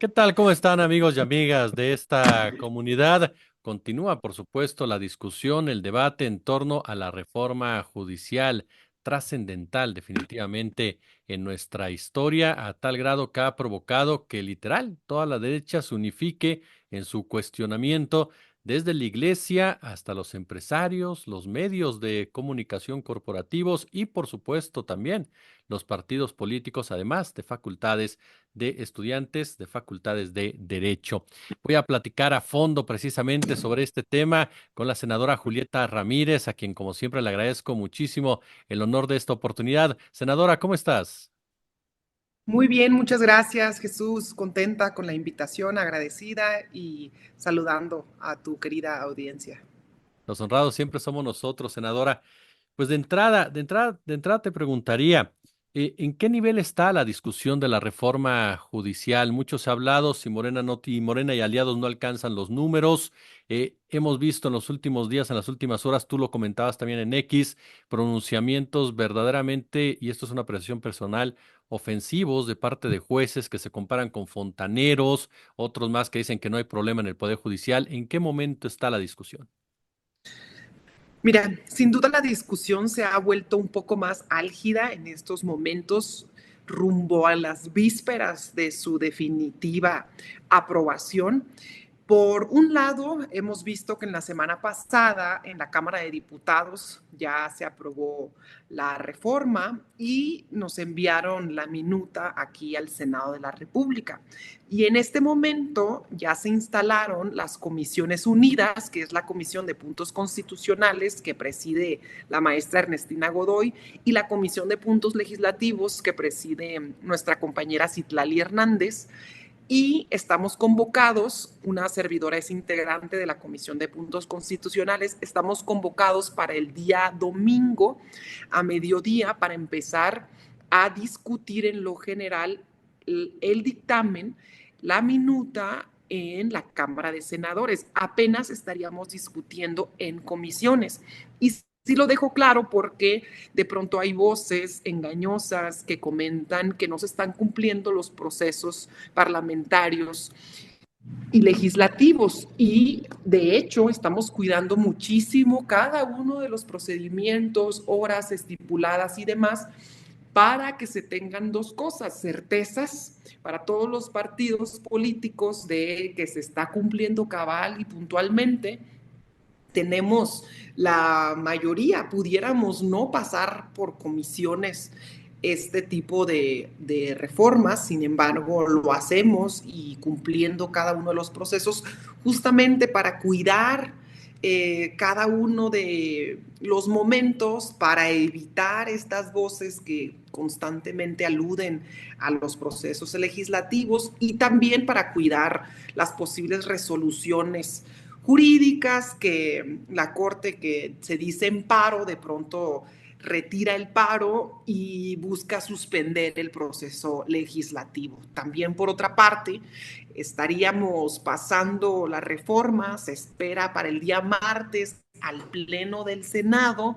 ¿Qué tal? ¿Cómo están amigos y amigas de esta comunidad? Continúa, por supuesto, la discusión, el debate en torno a la reforma judicial trascendental definitivamente en nuestra historia, a tal grado que ha provocado que literal toda la derecha se unifique en su cuestionamiento, desde la iglesia hasta los empresarios, los medios de comunicación corporativos y, por supuesto, también los partidos políticos, además de facultades de estudiantes de facultades de Derecho. Voy a platicar a fondo precisamente sobre este tema con la senadora Julieta Ramírez, a quien como siempre le agradezco muchísimo el honor de esta oportunidad. Senadora, ¿cómo estás? Muy bien, muchas gracias, Jesús. Contenta con la invitación, agradecida y saludando a tu querida audiencia. Los honrados siempre somos nosotros, senadora. Pues de entrada te preguntaría, ¿en qué nivel está la discusión de la reforma judicial? Mucho se ha hablado, si Morena y aliados no alcanzan los números. Hemos visto en los últimos días, en las últimas horas, tú lo comentabas también en X, pronunciamientos verdaderamente, y esto es una apreciación personal, ofensivos de parte de jueces que se comparan con fontaneros, otros más que dicen que no hay problema en el Poder Judicial. ¿En qué momento está la discusión? Mira, sin duda la discusión se ha vuelto un poco más álgida en estos momentos rumbo a las vísperas de su definitiva aprobación. Por un lado, hemos visto que en la semana pasada en la Cámara de Diputados ya se aprobó la reforma y nos enviaron la minuta aquí al Senado de la República. Y en este momento ya se instalaron las comisiones unidas, que es la Comisión de Puntos Constitucionales que preside la maestra Ernestina Godoy y la Comisión de Puntos Legislativos que preside nuestra compañera Citlali Hernández y estamos convocados, una servidora es integrante de la Comisión de Puntos Constitucionales, estamos convocados para el día domingo a mediodía para empezar a discutir en lo general el dictamen, la minuta en la Cámara de Senadores. Apenas estaríamos discutiendo en comisiones. Y sí lo dejo claro porque de pronto hay voces engañosas que comentan que no se están cumpliendo los procesos parlamentarios y legislativos. Y de hecho estamos cuidando muchísimo cada uno de los procedimientos, horas estipuladas y demás para que se tengan dos cosas, certezas para todos los partidos políticos de que se está cumpliendo cabal y puntualmente. Tenemos la mayoría, pudiéramos no pasar por comisiones este tipo de reformas, sin embargo lo hacemos y cumpliendo cada uno de los procesos justamente para cuidar cada uno de los momentos, para evitar estas voces que constantemente aluden a los procesos legislativos y también para cuidar las posibles resoluciones jurídicas que la Corte que se dice en paro de pronto retira el paro y busca suspender el proceso legislativo. También, por otra parte, estaríamos pasando la reforma, se espera para el día martes al Pleno del Senado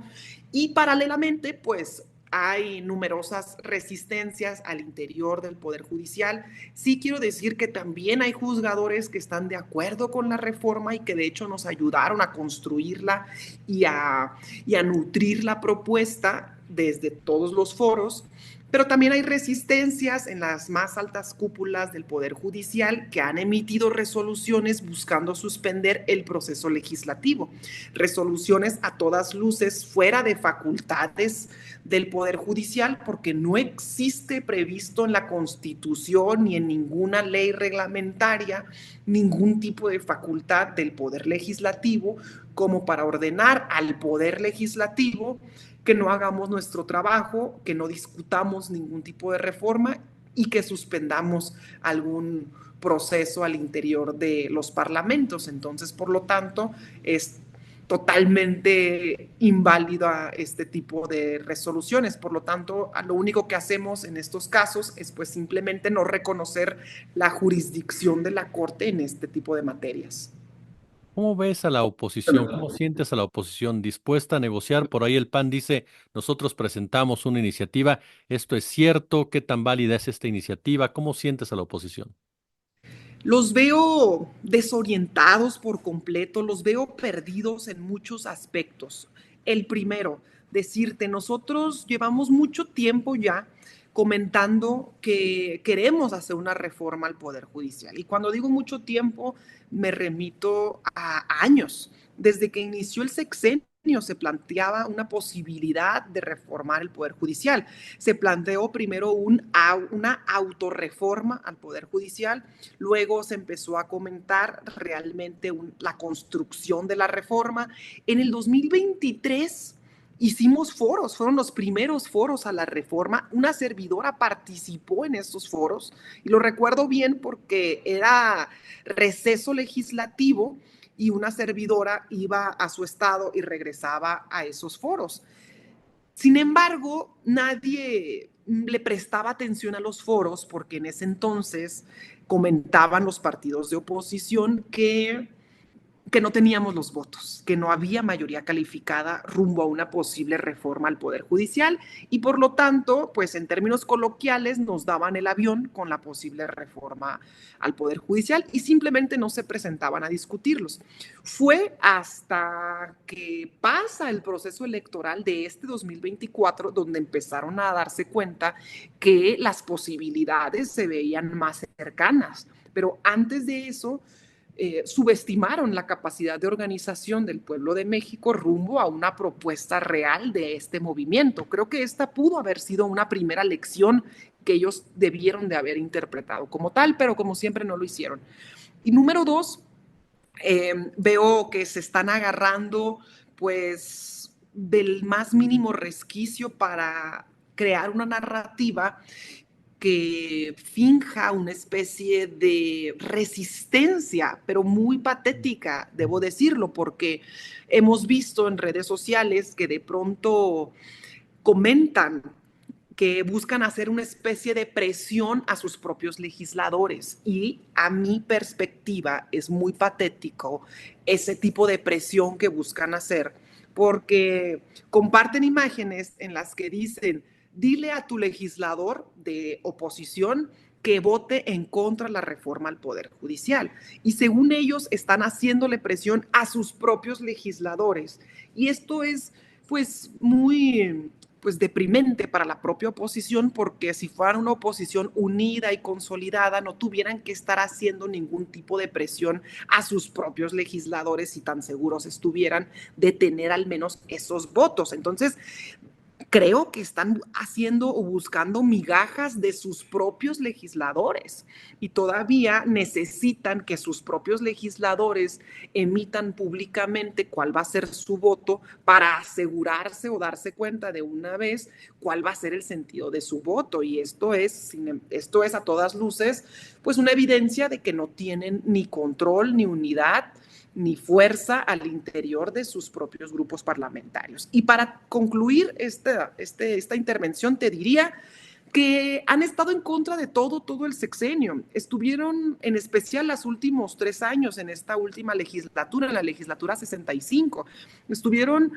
y paralelamente, pues hay numerosas resistencias al interior del Poder Judicial. Sí quiero decir que también hay juzgadores que están de acuerdo con la reforma y que de hecho nos ayudaron a construirla y a nutrir la propuesta desde todos los foros, pero también hay resistencias en las más altas cúpulas del Poder Judicial que han emitido resoluciones buscando suspender el proceso legislativo. Resoluciones a todas luces fuera de facultades del Poder Judicial porque no existe previsto en la Constitución ni en ninguna ley reglamentaria ningún tipo de facultad del Poder Legislativo como para ordenar al Poder Legislativo que no hagamos nuestro trabajo, que no discutamos ningún tipo de reforma y que suspendamos algún proceso al interior de los parlamentos. Entonces, por lo tanto, es totalmente inválido a este tipo de resoluciones. Por lo tanto, lo único que hacemos en estos casos es pues simplemente no reconocer la jurisdicción de la Corte en este tipo de materias. ¿Cómo ves a la oposición? ¿Cómo sientes a la oposición dispuesta a negociar? Por ahí el PAN dice, nosotros presentamos una iniciativa. ¿Esto es cierto? ¿Qué tan válida es esta iniciativa? ¿Cómo sientes a la oposición? Los veo desorientados por completo, los veo perdidos en muchos aspectos. El primero, decirte, nosotros llevamos mucho tiempo ya comentando que queremos hacer una reforma al Poder Judicial. Y cuando digo mucho tiempo, me remito a años. Desde que inició el sexenio se planteaba una posibilidad de reformar el Poder Judicial. Se planteó primero una autorreforma al Poder Judicial, luego se empezó a comentar realmente la construcción de la reforma. En el 2023 hicimos foros, fueron los primeros foros a la reforma. Una servidora participó en estos foros y lo recuerdo bien porque era receso legislativo y una servidora iba a su estado y regresaba a esos foros. Sin embargo, nadie le prestaba atención a los foros porque en ese entonces comentaban los partidos de oposición que no teníamos los votos, que no había mayoría calificada rumbo a una posible reforma al Poder Judicial y por lo tanto, pues en términos coloquiales nos daban el avión con la posible reforma al Poder Judicial y simplemente no se presentaban a discutirlos. Fue hasta que pasa el proceso electoral de este 2024 donde empezaron a darse cuenta que las posibilidades se veían más cercanas. Pero antes de eso, subestimaron la capacidad de organización del pueblo de México rumbo a una propuesta real de este movimiento. Creo que esta pudo haber sido una primera lección que ellos debieron de haber interpretado como tal, pero como siempre no lo hicieron. Y número dos, veo que se están agarrando pues del más mínimo resquicio para crear una narrativa que finja una especie de resistencia, pero muy patética, debo decirlo, porque hemos visto en redes sociales que de pronto comentan que buscan hacer una especie de presión a sus propios legisladores. Y a mi perspectiva es muy patético ese tipo de presión que buscan hacer, porque comparten imágenes en las que dicen, dile a tu legislador de oposición que vote en contra de la reforma al Poder Judicial. Y según ellos, están haciéndole presión a sus propios legisladores. Y esto es, pues, muy pues deprimente para la propia oposición, porque si fuera una oposición unida y consolidada, no tuvieran que estar haciendo ningún tipo de presión a sus propios legisladores si tan seguros estuvieran de tener al menos esos votos. Entonces, creo que están haciendo o buscando migajas de sus propios legisladores y todavía necesitan que sus propios legisladores emitan públicamente cuál va a ser su voto para asegurarse o darse cuenta de una vez cuál va a ser el sentido de su voto. Y esto es a todas luces pues una evidencia de que no tienen ni control ni unidad ni fuerza al interior de sus propios grupos parlamentarios. Y para concluir esta intervención, te diría que han estado en contra de todo el sexenio. Estuvieron en especial los últimos 3 años en esta última legislatura, en la legislatura 65. Estuvieron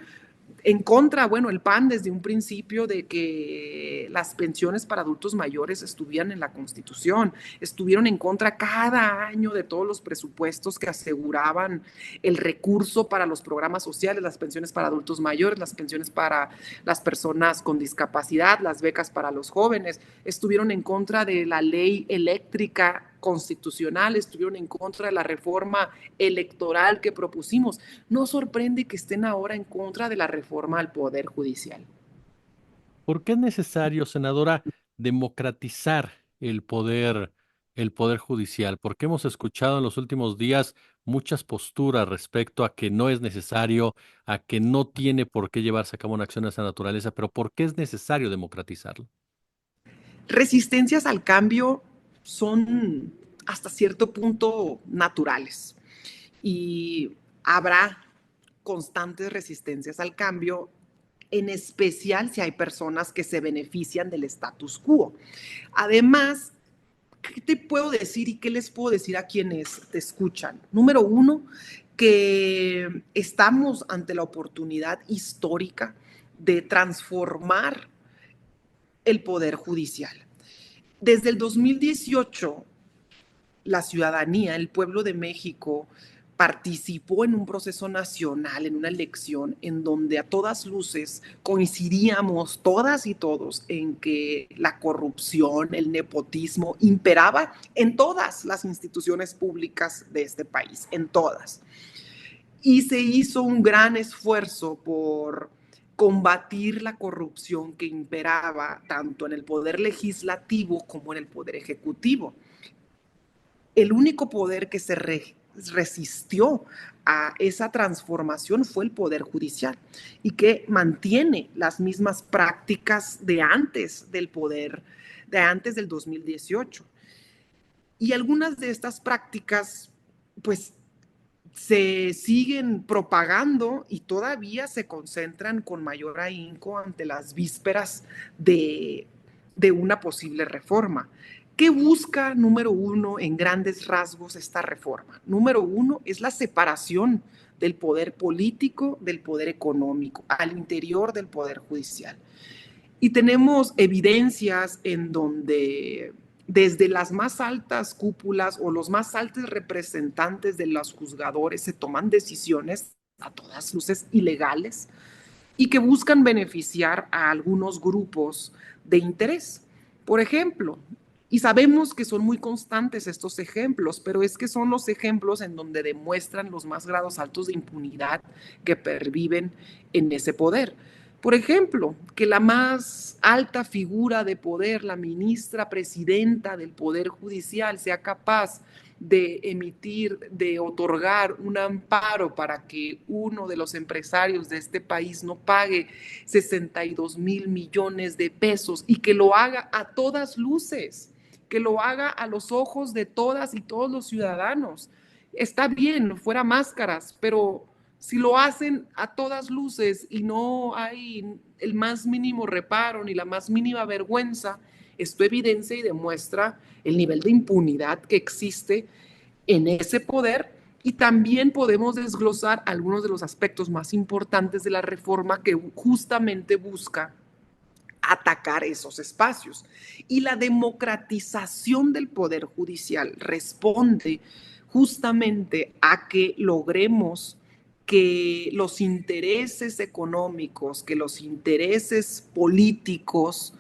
en contra, bueno, el PAN desde un principio de que las pensiones para adultos mayores estuvieran en la Constitución, estuvieron en contra cada año de todos los presupuestos que aseguraban el recurso para los programas sociales, las pensiones para adultos mayores, las pensiones para las personas con discapacidad, las becas para los jóvenes, estuvieron en contra de la ley eléctrica constitucional, estuvieron en contra de la reforma electoral que propusimos. No sorprende que estén ahora en contra de la reforma al Poder Judicial. ¿Por qué es necesario, senadora, democratizar el poder judicial? Porque hemos escuchado en los últimos días muchas posturas respecto a que no es necesario, a que no tiene por qué llevarse a cabo una acción de esa naturaleza, pero ¿por qué es necesario democratizarlo? Resistencias al cambio son hasta cierto punto naturales y habrá constantes resistencias al cambio, en especial si hay personas que se benefician del status quo. Además, ¿qué te puedo decir y qué les puedo decir a quienes te escuchan? Número uno, que estamos ante la oportunidad histórica de transformar el Poder Judicial. Desde el 2018 la ciudadanía, el pueblo de México, participó en un proceso nacional, en una elección, en donde a todas luces coincidíamos todas y todos en que la corrupción, el nepotismo imperaba en todas las instituciones públicas de este país, en todas. Y se hizo un gran esfuerzo por combatir la corrupción que imperaba tanto en el poder legislativo como en el poder ejecutivo. El único poder que se resistió a esa transformación fue el poder judicial y que mantiene las mismas prácticas de antes del poder, de antes del 2018. Y algunas de estas prácticas, pues, se siguen propagando y todavía se concentran con mayor ahínco ante las vísperas de una posible reforma. ¿Qué busca, número uno, en grandes rasgos esta reforma? Número uno es la separación del poder político del poder económico al interior del poder judicial. Y tenemos evidencias en donde desde las más altas cúpulas o los más altos representantes de los juzgadores se toman decisiones a todas luces ilegales y que buscan beneficiar a algunos grupos de interés. Por ejemplo, y sabemos que son muy constantes estos ejemplos, pero es que son los ejemplos en donde demuestran los más grados altos de impunidad que perviven en ese poder. Por ejemplo, que la más alta figura de poder, la ministra presidenta del Poder Judicial, sea capaz de emitir, de otorgar un amparo para que uno de los empresarios de este país no pague 62,000 millones de pesos y que lo haga a todas luces, que lo haga a los ojos de todas y todos los ciudadanos. Está bien, fuera máscaras, pero si lo hacen a todas luces y no hay el más mínimo reparo ni la más mínima vergüenza, esto evidencia y demuestra el nivel de impunidad que existe en ese poder y también podemos desglosar algunos de los aspectos más importantes de la reforma que justamente busca atacar esos espacios. Y la democratización del poder judicial responde justamente a que logremos que los intereses económicos, que los intereses políticos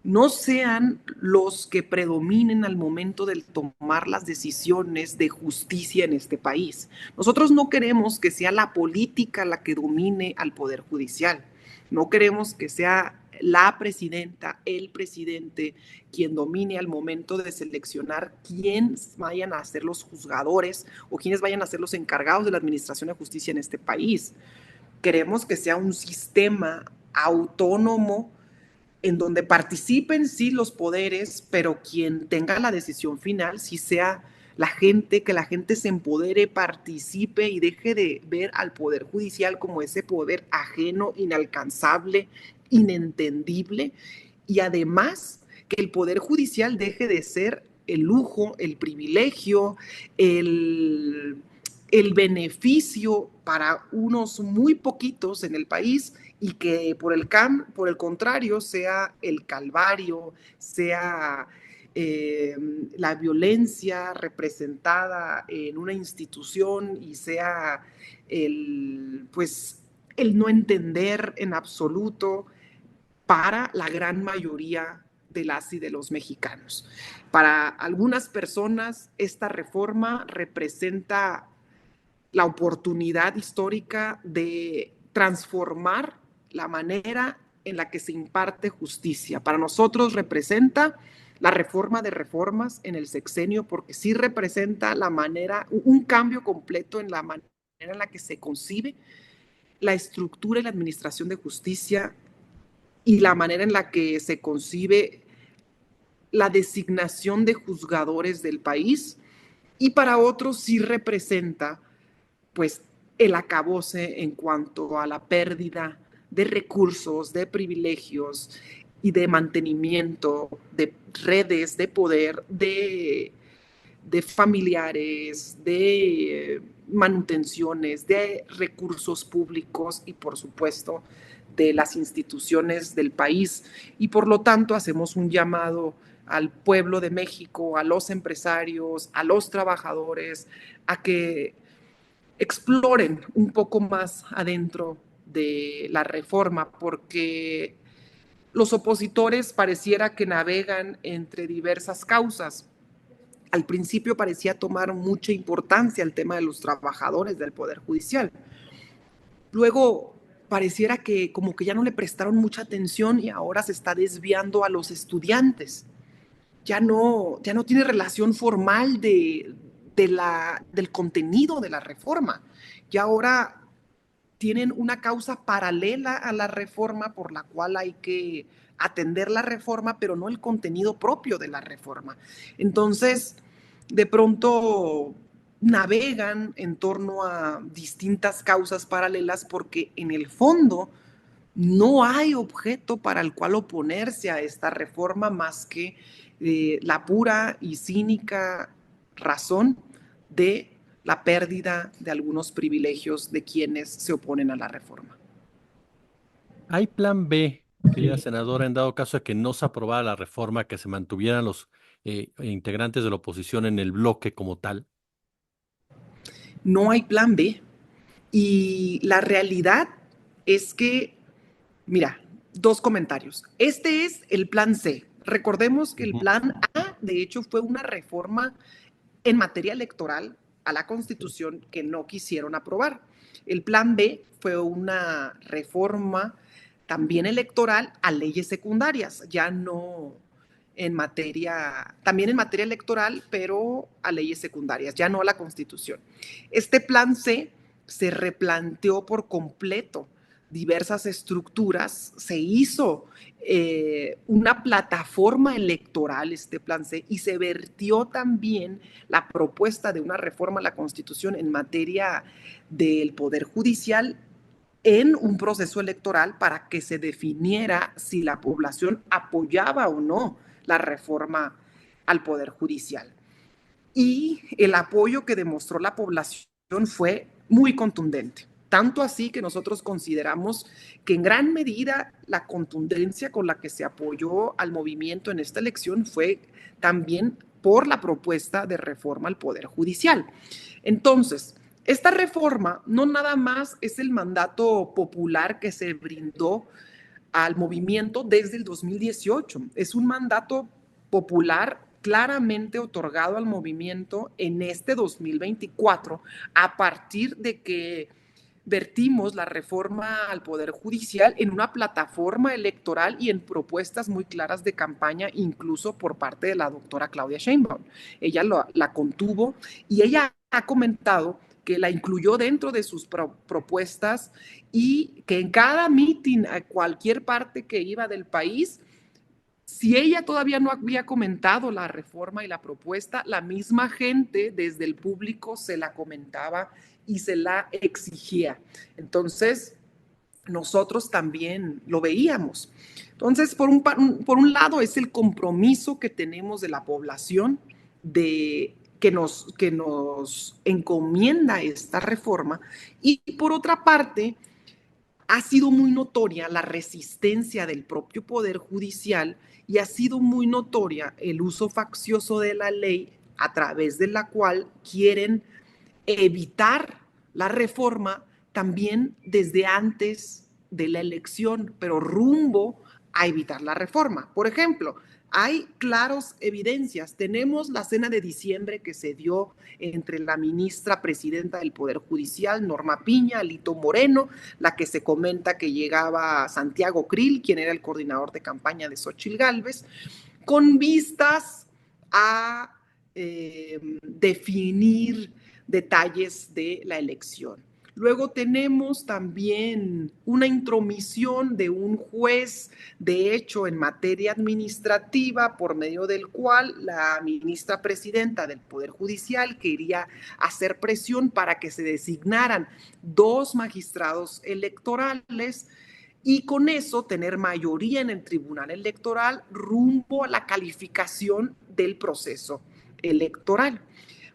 no sean los que predominen al momento de tomar las decisiones de justicia en este país. Nosotros no queremos que sea la política la que domine al Poder Judicial. No queremos que sea la presidenta, el presidente, quien domine al momento de seleccionar quiénes vayan a ser los juzgadores o quiénes vayan a ser los encargados de la administración de justicia en este país. Queremos que sea un sistema autónomo en donde participen sí los poderes, pero quien tenga la decisión final sí sea la gente, que la gente se empodere, participe y deje de ver al poder judicial como ese poder ajeno, inalcanzable, inentendible, y además que el poder judicial deje de ser el lujo, el privilegio, el beneficio para unos muy poquitos en el país y que por el contrario sea el calvario, sea la violencia representada en una institución y sea pues, el no entender en absoluto para la gran mayoría de las y de los mexicanos. Para algunas personas, esta reforma representa la oportunidad histórica de transformar la manera en la que se imparte justicia. Para nosotros representa la reforma de reformas en el sexenio porque sí representa la manera, un cambio completo en la manera en la que se concibe la estructura y la administración de justicia y la manera en la que se concibe la designación de juzgadores del país. Y para otros sí representa pues el acabose en cuanto a la pérdida de recursos, de privilegios y de mantenimiento de redes de poder, de familiares, de manutenciones, de recursos públicos y por supuesto de las instituciones del país. Y por lo tanto hacemos un llamado al pueblo de México, a los empresarios, a los trabajadores, a que exploren un poco más adentro de la reforma, porque los opositores pareciera que navegan entre diversas causas. Al principio parecía tomar mucha importancia el tema de los trabajadores del Poder Judicial. Luego pareciera que como que ya no le prestaron mucha atención y ahora se está desviando a los estudiantes. Ya no tiene relación formal del contenido de la reforma. Y ahora tienen una causa paralela a la reforma por la cual hay que atender la reforma, pero no el contenido propio de la reforma. Entonces, de pronto navegan en torno a distintas causas paralelas porque en el fondo no hay objeto para el cual oponerse a esta reforma más que la pura y cínica razón de la pérdida de algunos privilegios de quienes se oponen a la reforma. ¿Hay plan B, querida senadora, en dado caso de que no se aprobara la reforma, que se mantuvieran los integrantes de la oposición en el bloque como tal? No hay plan B y la realidad es que, mira, dos comentarios. Este es el plan C. Recordemos que el Ujú. plan A, de hecho, fue una reforma en materia electoral a la Constitución que no quisieron aprobar. El plan B fue una reforma también electoral a leyes secundarias, ya no en materia, también en materia electoral, pero a leyes secundarias, ya no a la Constitución. Este plan C se replanteó por completo diversas estructuras, se hizo una plataforma electoral, este plan C, y se vertió también la propuesta de una reforma a la Constitución en materia del Poder Judicial en un proceso electoral para que se definiera si la población apoyaba o no la reforma al Poder Judicial. Y el apoyo que demostró la población fue muy contundente. Tanto así que nosotros consideramos que en gran medida la contundencia con la que se apoyó al movimiento en esta elección fue también por la propuesta de reforma al Poder Judicial. Entonces, esta reforma no nada más es el mandato popular que se brindó al movimiento desde el 2018, es un mandato popular claramente otorgado al movimiento en este 2024 a partir de que vertimos la reforma al Poder Judicial en una plataforma electoral y en propuestas muy claras de campaña, incluso por parte de la doctora Claudia Sheinbaum. Ella la contuvo y ella ha comentado que la incluyó dentro de sus propuestas y que en cada meeting a cualquier parte que iba del país, si ella todavía no había comentado la reforma y la propuesta, la misma gente desde el público se la comentaba y se la exigía. Entonces, nosotros también lo veíamos. Entonces, por un lado, es el compromiso que tenemos de la población de que nos encomienda esta reforma y por otra parte, ha sido muy notoria la resistencia del propio Poder Judicial y ha sido muy notoria el uso faccioso de la ley a través de la cual quieren evitar la reforma también desde antes de la elección, pero rumbo a evitar la reforma. Por ejemplo, hay claras evidencias. Tenemos la cena de diciembre que se dio entre la ministra presidenta del Poder Judicial, Norma Piña, Alito Moreno, la que se comenta que llegaba Santiago Krill, quien era el coordinador de campaña de Xóchitl Gálvez, con vistas a definir detalles de la elección. Luego tenemos también una intromisión de un juez, de hecho, en materia administrativa, por medio del cual la ministra presidenta del Poder Judicial quería hacer presión para que se designaran dos magistrados electorales y con eso tener mayoría en el Tribunal Electoral rumbo a la calificación del proceso electoral.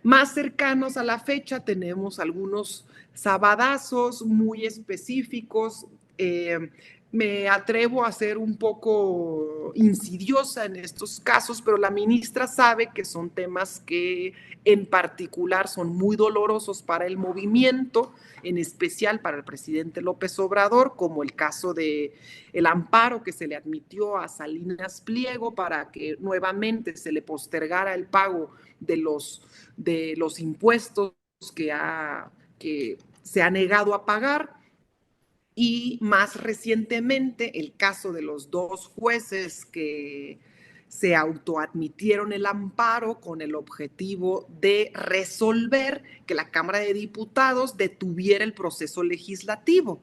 Más cercanos a la fecha tenemos algunos sabadazos muy específicos. me atrevo a ser un poco insidiosa en estos casos, pero la ministra sabe que son temas que en particular son muy dolorosos para el movimiento, en especial para el presidente López Obrador, como el caso de el amparo que se le admitió a Salinas Pliego para que nuevamente se le postergara el pago de los impuestos que se ha negado a pagar. Y más recientemente el caso de los dos jueces que se autoadmitieron el amparo con el objetivo de resolver que la Cámara de Diputados detuviera el proceso legislativo.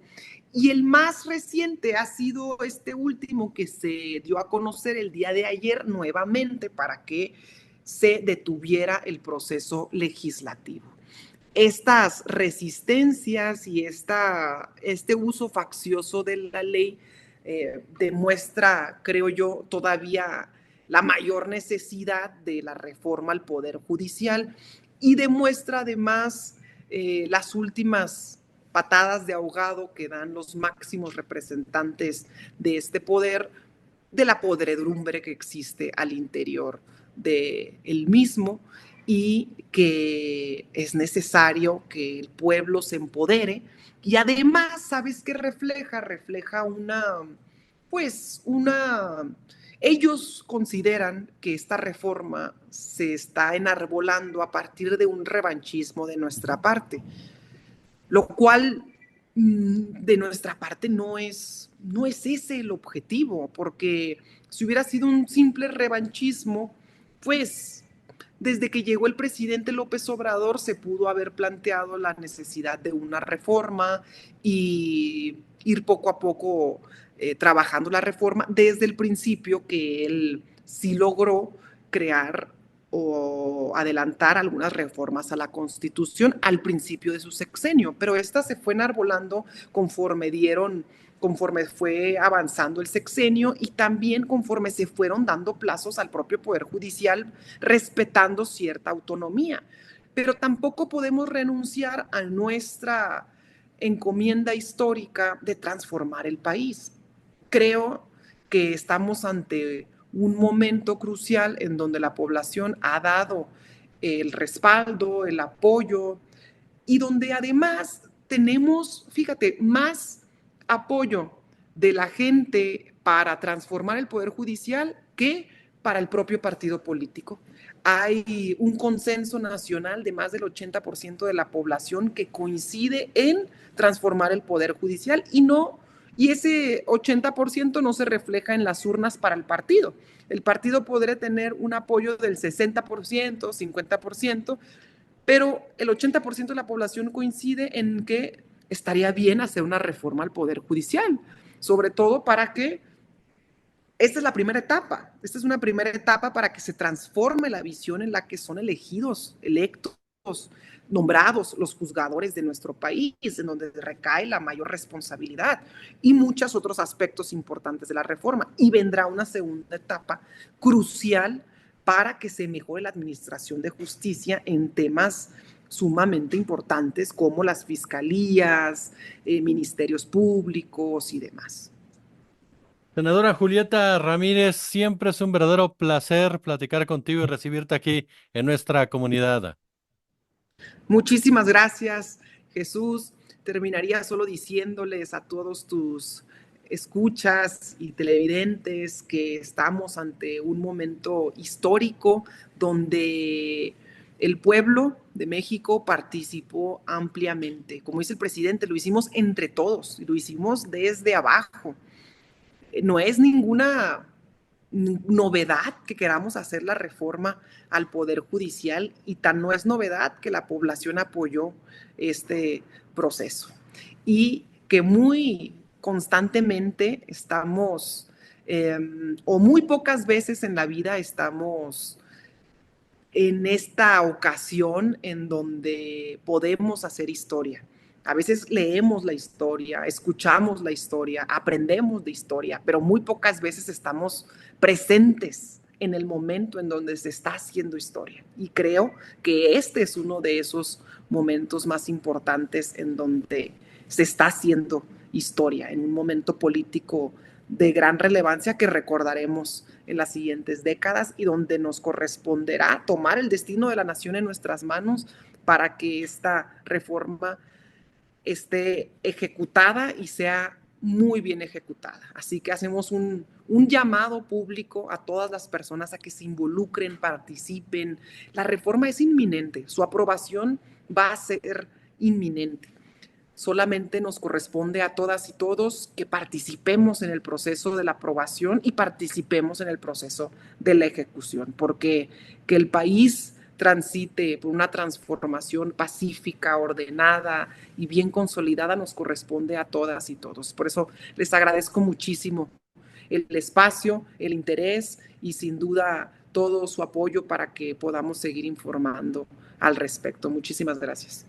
Y el más reciente ha sido este último que se dio a conocer el día de ayer nuevamente para que se detuviera el proceso legislativo. Estas resistencias y este uso faccioso de la ley demuestra, creo yo, todavía la mayor necesidad de la reforma al Poder Judicial y demuestra además las últimas patadas de ahogado que dan los máximos representantes de este poder, de la podredumbre que existe al interior de el mismo y que es necesario que el pueblo se empodere y además, ¿sabes qué refleja? Refleja una, ellos consideran que esta reforma se está enarbolando a partir de un revanchismo de nuestra parte, lo cual de nuestra parte no es ese el objetivo, porque si hubiera sido un simple revanchismo, pues desde que llegó el presidente López Obrador se pudo haber planteado la necesidad de una reforma y ir poco a poco trabajando la reforma desde el principio que él sí logró crear o adelantar algunas reformas a la Constitución al principio de su sexenio, pero estas se fue enarbolando conforme fue avanzando el sexenio y también conforme se fueron dando plazos al propio Poder Judicial, respetando cierta autonomía. Pero tampoco podemos renunciar a nuestra encomienda histórica de transformar el país. Creo que estamos ante un momento crucial en donde la población ha dado el respaldo, el apoyo y donde además tenemos, fíjate, más apoyo de la gente para transformar el Poder Judicial que para el propio partido político. Hay un consenso nacional de más del 80% de la población que coincide en transformar el Poder Judicial y ese 80% no se refleja en las urnas para el partido. El partido podría tener un apoyo del 60%, 50%, pero el 80% de la población coincide en que estaría bien hacer una reforma al Poder Judicial, sobre todo para que esta es la primera etapa, esta es una primera etapa para que se transforme la visión en la que son elegidos, electos, nombrados los juzgadores de nuestro país, en donde recae la mayor responsabilidad y muchos otros aspectos importantes de la reforma. Y vendrá una segunda etapa crucial para que se mejore la administración de justicia en temas sumamente importantes como las fiscalías, ministerios públicos y demás. Senadora Julieta Ramírez, siempre es un verdadero placer platicar contigo y recibirte aquí en nuestra comunidad. Muchísimas gracias, Jesús. Terminaría solo diciéndoles a todos tus escuchas y televidentes que estamos ante un momento histórico donde el pueblo de México participó ampliamente. Como dice el presidente, lo hicimos entre todos, lo hicimos desde abajo. No es ninguna novedad que queramos hacer la reforma al Poder Judicial y tan no es novedad que la población apoyó este proceso y que muy constantemente estamos, o muy pocas veces en la vida estamos en esta ocasión en donde podemos hacer historia. A veces leemos la historia, escuchamos la historia, aprendemos de historia, pero muy pocas veces estamos presentes en el momento en donde se está haciendo historia. Y creo que este es uno de esos momentos más importantes en donde se está haciendo historia, en un momento político de gran relevancia que recordaremos en las siguientes décadas y donde nos corresponderá tomar el destino de la nación en nuestras manos para que esta reforma esté ejecutada y sea muy bien ejecutada. Así que hacemos un llamado público a todas las personas a que se involucren, participen. La reforma es inminente, su aprobación va a ser inminente. Solamente nos corresponde a todas y todos que participemos en el proceso de la aprobación y participemos en el proceso de la ejecución, porque que el país transite por una transformación pacífica, ordenada y bien consolidada nos corresponde a todas y todos. Por eso les agradezco muchísimo el espacio, el interés y sin duda todo su apoyo para que podamos seguir informando al respecto. Muchísimas gracias.